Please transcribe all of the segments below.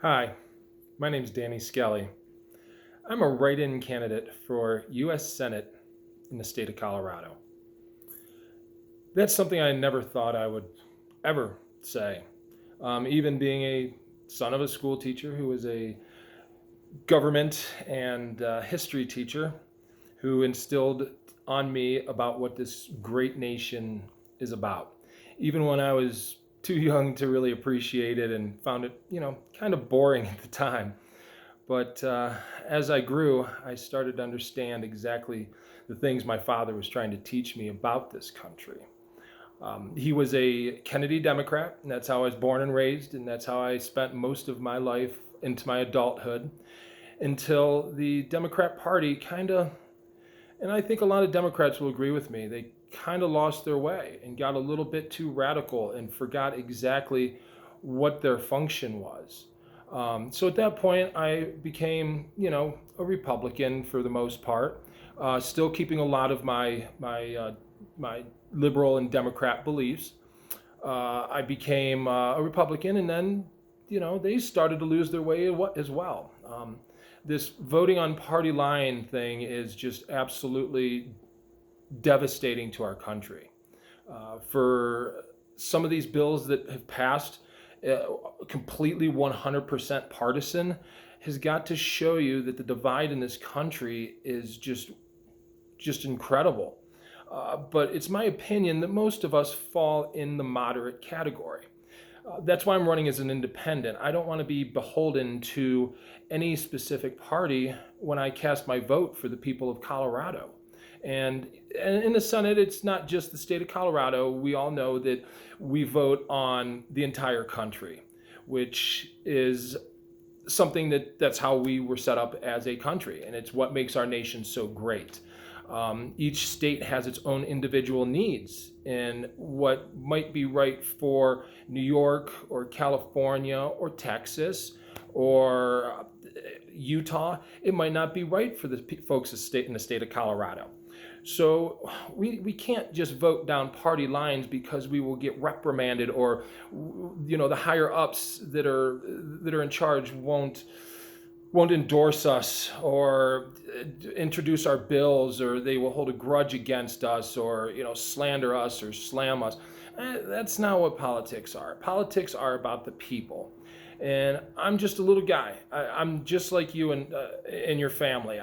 Hi, my name's Danny Skelly. I'm a write-in candidate for U.S. Senate in the state of Colorado. That's something I never thought I would ever say. Even being a son of a school teacher who was a government and history teacher who instilled on me about what this great nation is about. Even when I was too young to really appreciate it and found it, kind of boring at the time. But as I grew, I started to understand exactly the things my father was trying to teach me about this country. He was a Kennedy Democrat, and that's how I was born and raised, and that's how I spent most of my life into my adulthood until the Democrat Party kind of, and I think a lot of Democrats will agree with me, they kind of lost their way and got a little bit too radical and forgot exactly what their function was. So at that point, I became, a Republican for the most part, still keeping a lot of my liberal and Democrat beliefs. I became a Republican, and then, they started to lose their way as well. This voting on party line thing is just absolutely devastating to our country. For some of these bills that have passed, completely 100% partisan, has got to show you that the divide in this country is just incredible. But it's my opinion that most of us fall in the moderate category. That's why I'm running as an independent. I don't want to be beholden to any specific party when I cast my vote for the people of Colorado. And in the Senate, it's not just the state of Colorado. We all know that we vote on the entire country, which is something that's how we were set up as a country, and it's what makes our nation so great. Each state has its own individual needs, and what might be right for New York or California or Texas or Utah, it might not be right for the folks in the state of Colorado. So we can't just vote down party lines because we will get reprimanded, or the higher ups that are in charge won't endorse us or introduce our bills, or they will hold a grudge against us, or slander us or slam us. That's not what politics are. Politics are about the people. And I'm just a little guy. I'm just like you and your family.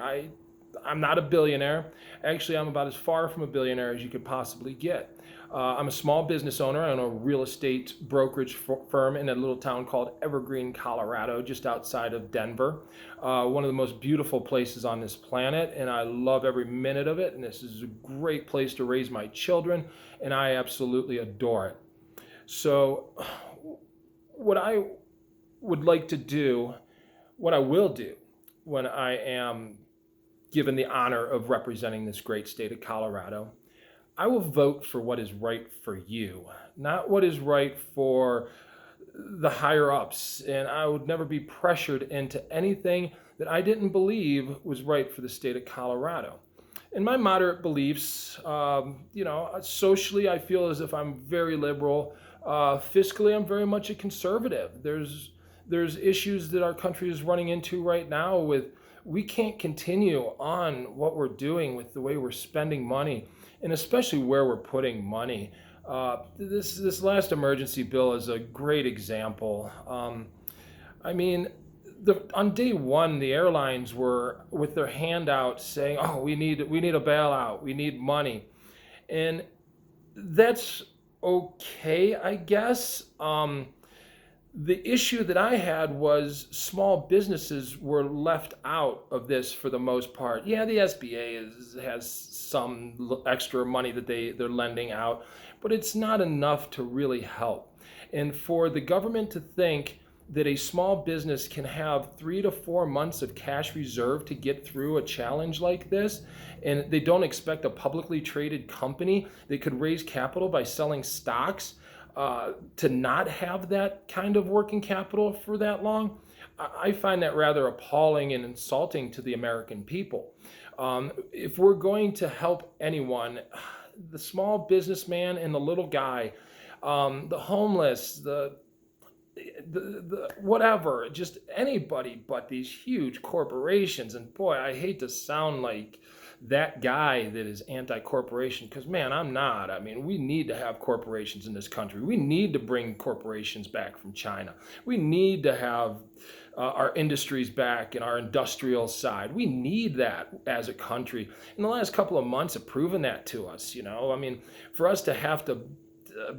I'm not a billionaire. Actually, I'm about as far from a billionaire as you could possibly get. I'm a small business owner. I own a real estate brokerage firm in a little town called Evergreen, Colorado, just outside of Denver. One of the most beautiful places on this planet, and I love every minute of it. And this is a great place to raise my children, and I absolutely adore it. So, what I would like to do, what I will do when I am given the honor of representing this great state of Colorado, I will vote for what is right for you, not what is right for the higher ups. And I would never be pressured into anything that I didn't believe was right for the state of Colorado. In my moderate beliefs, socially, I feel as if I'm very liberal. Fiscally, I'm very much a conservative. There's issues that our country is running into right now with we can't continue on what we're doing with the way we're spending money, and especially where we're putting money. This last emergency bill is a great example. I mean, on day one, the airlines were with their hand out saying, "Oh, we need a bailout. We need money," and that's okay, I guess. The issue that I had was small businesses were left out of this for the most part. Yeah, the SBA has some extra money that they're lending out, but it's not enough to really help. And for the government to think that a small business can have 3 to 4 months of cash reserve to get through a challenge like this, and they don't expect a publicly traded company that could raise capital by selling stocks to not have that kind of working capital for that long, I find that rather appalling and insulting to the American people. If we're going to help anyone, the small businessman and the little guy, the homeless, the whatever, just anybody but these huge corporations. And boy, I hate to sound like that guy that is anti-corporation, because man, I'm not. I mean, we need to have corporations in this country. We need to bring corporations back from China. We need to have our industries back and our industrial side. We need that as a country. And the last couple of months have proven that to us. I mean, for us to have to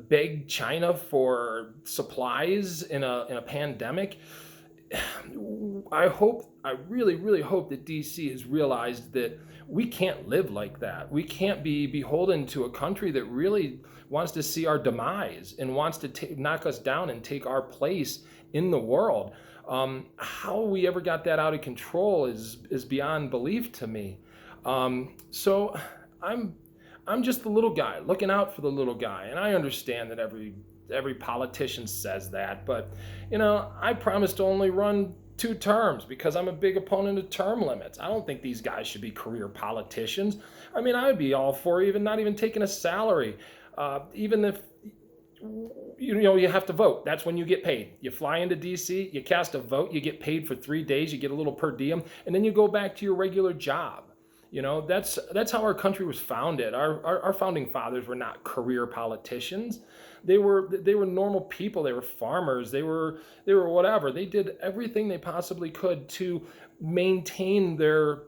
beg China for supplies in a pandemic, I really, really hope that DC has realized that we can't live like that. We can't be beholden to a country that really wants to see our demise and wants to knock us down and take our place in the world. How we ever got that out of control is beyond belief to me. So I'm just the little guy looking out for the little guy, and I understand that every politician says that, but I promised to only run 2 terms because I'm a big opponent of term limits. I don't think these guys should be career politicians. I mean, I would be all for not even taking a salary, even if you have to vote. That's when you get paid. You fly into DC, you cast a vote, you get paid for 3 days, you get a little per diem, and then you go back to your regular job. That's how our country was founded. Our founding fathers were not career politicians. They were normal people. They were farmers. They were whatever. They did everything they possibly could to maintain their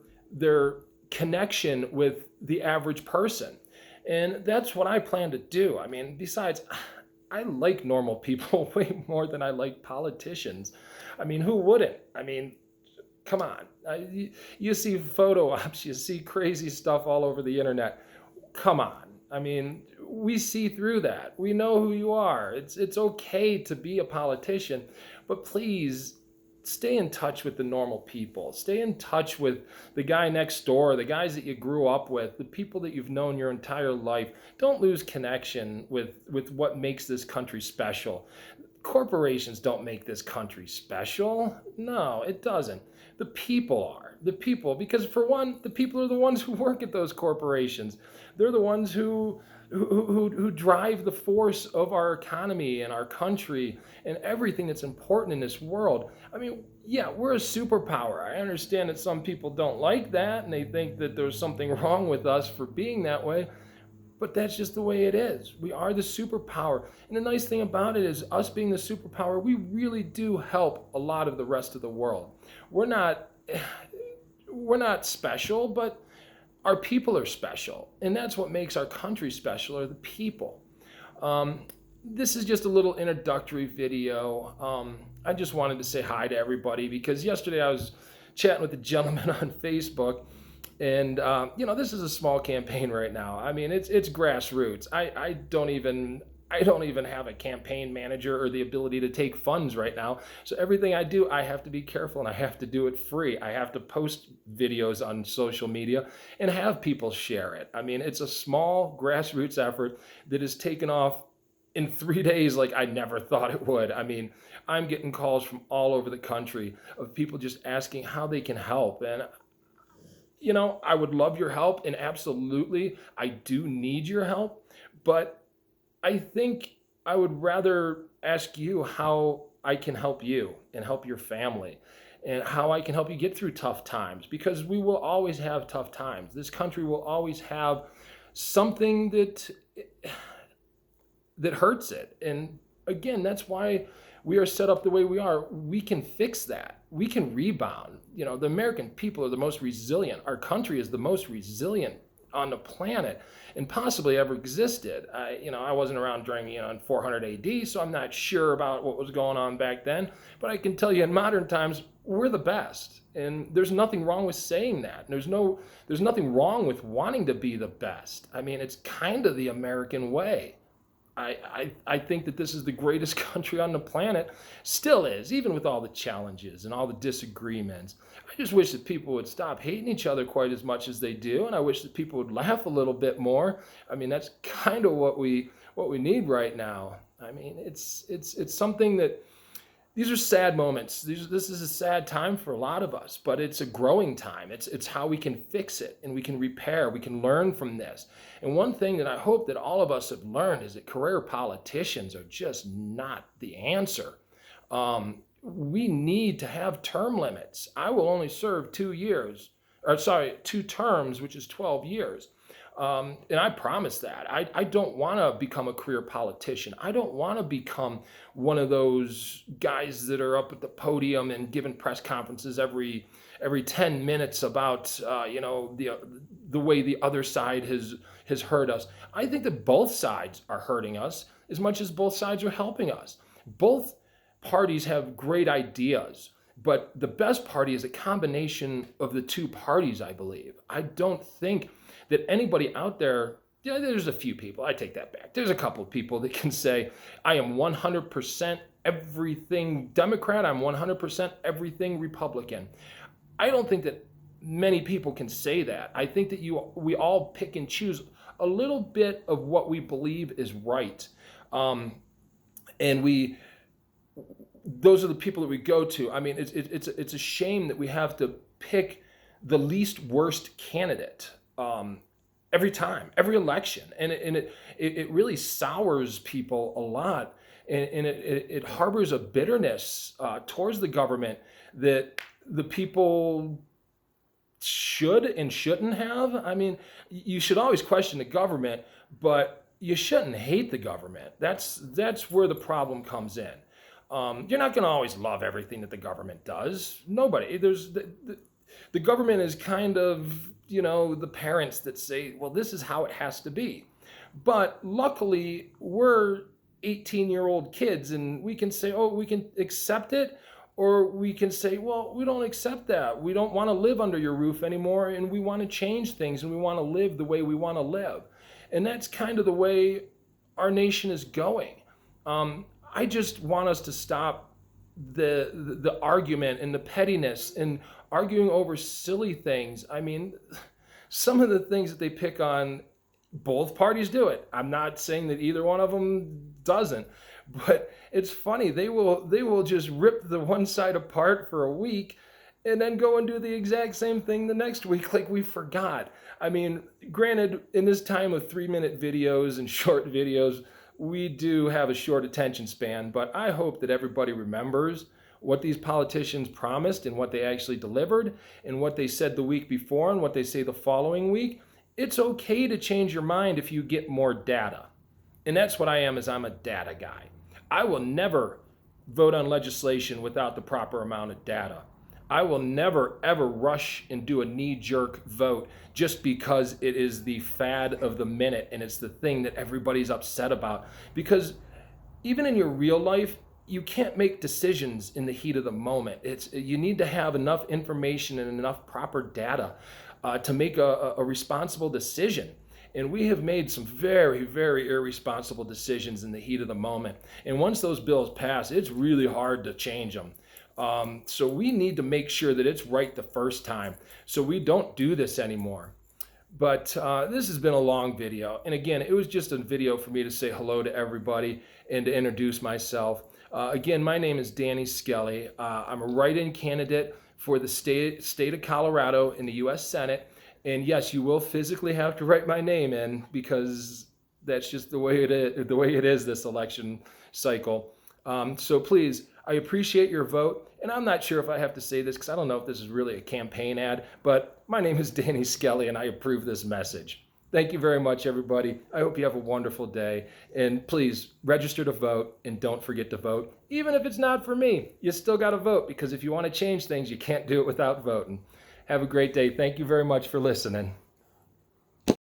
connection with the average person. And that's what I plan to do. I mean, besides, I like normal people way more than I like politicians. I mean, who wouldn't? I mean, come on. You see photo ops, you see crazy stuff all over the internet. Come on. I mean, we see through that. We know who you are. It's okay to be a politician, but please stay in touch with the normal people. Stay in touch with the guy next door, the guys that you grew up with, the people that you've known your entire life. Don't lose connection with what makes this country special. Corporations don't make this country special. No, it doesn't. The people are. The people, because for one, the people are the ones who work at those corporations. They're the ones who drive the force of our economy and our country and everything that's important in this world. I mean, yeah, we're a superpower. I understand that some people don't like that and they think that there's something wrong with us for being that way. But that's just the way it is. We are the superpower. And the nice thing about it is us being the superpower, we really do help a lot of the rest of the world. We're not special, but our people are special. And that's what makes our country special, are the people. This is just a little introductory video. I just wanted to say hi to everybody because yesterday I was chatting with a gentleman on Facebook. And, this is a small campaign right now. I mean, it's grassroots. I don't even have a campaign manager or the ability to take funds right now. So everything I do, I have to be careful and I have to do it free. I have to post videos on social media and have people share it. I mean, it's a small grassroots effort that has taken off in 3 days like I never thought it would. I mean, I'm getting calls from all over the country of people just asking how they can help. And I would love your help, and absolutely, I do need your help, but I think I would rather ask you how I can help you and help your family and how I can help you get through tough times, because we will always have tough times. This country will always have something that hurts it. And again, that's why we are set up the way we are. We can fix that. We can rebound. The American people are the most resilient. Our country is the most resilient on the planet and possibly ever existed. I wasn't around during, in 400 AD, so I'm not sure about what was going on back then. But I can tell you in modern times, we're the best. And there's nothing wrong with saying that. There's nothing wrong with wanting to be the best. I mean, it's kind of the American way. I think that this is the greatest country on the planet, still is, even with all the challenges and all the disagreements. I just wish that people would stop hating each other quite as much as they do, and I wish that people would laugh a little bit more. I mean, that's kind of what we need right now. I mean, it's something that, these are sad moments. This is a sad time for a lot of us, but it's a growing time. It's how we can fix it and we can repair. We can learn from this. And one thing that I hope that all of us have learned is that career politicians are just not the answer. We need to have term limits. I will only serve 2 years, or sorry, 2 terms, which is 12 years. And I promise that. I don't want to become a career politician. I don't want to become one of those guys that are up at the podium and giving press conferences every 10 minutes about the way the other side has hurt us. I think that both sides are hurting us as much as both sides are helping us. Both parties have great ideas, but the best party is a combination of the two parties, I believe. I don't think that anybody out there, yeah, there's a few people, I take that back. There's a couple of people that can say, I am 100% everything Democrat, I'm 100% everything Republican. I don't think that many people can say that. I think that we all pick and choose a little bit of what we believe is right. And those are the people that we go to. I mean, it's a shame that we have to pick the least worst candidate every time, every election, and it really sours people a lot, and it harbors a bitterness towards the government that the people should and shouldn't have. I mean, you should always question the government, but you shouldn't hate the government. That's where the problem comes in. You're not going to always love everything that the government does. Nobody. There's the government is kind of, the parents that say, well, this is how it has to be. But luckily, we're 18-year-old kids, and we can say, oh, we can accept it, or we can say, well, we don't accept that. We don't want to live under your roof anymore, and we want to change things, and we want to live the way we want to live. And that's kind of the way our nation is going. I just want us to stop the argument and the pettiness and arguing over silly things. I mean, some of the things that they pick on, both parties do it. I'm not saying that either one of them doesn't, but it's funny. They will just rip the one side apart for a week and then go and do the exact same thing the next week like we forgot. I mean, granted, in this time of 3-minute videos and short videos, we do have a short attention span, but I hope that everybody remembers what these politicians promised and what they actually delivered and what they said the week before and what they say the following week. It's okay to change your mind if you get more data. And that's what I am, is I'm a data guy. I will never vote on legislation without the proper amount of data. I will never, ever rush and do a knee-jerk vote just because it is the fad of the minute and it's the thing that everybody's upset about. Because even in your real life, you can't make decisions in the heat of the moment. You need to have enough information and enough proper data to make a responsible decision. And we have made some very, very irresponsible decisions in the heat of the moment. And once those bills pass, it's really hard to change them. So we need to make sure that it's right the first time, so we don't do this anymore. But this has been a long video. And again, it was just a video for me to say hello to everybody and to introduce myself. Again, my name is Danny Skelly. I'm a write-in candidate for the state of Colorado in the U.S. Senate. And yes, you will physically have to write my name in, because that's just the way it is this election cycle. So please, I appreciate your vote. And I'm not sure if I have to say this because I don't know if this is really a campaign ad, but my name is Danny Skelly and I approve this message. Thank you very much, everybody. I hope you have a wonderful day. And please register to vote, and don't forget to vote. Even if it's not for me, you still got to vote, because if you want to change things, you can't do it without voting. Have a great day. Thank you very much for listening.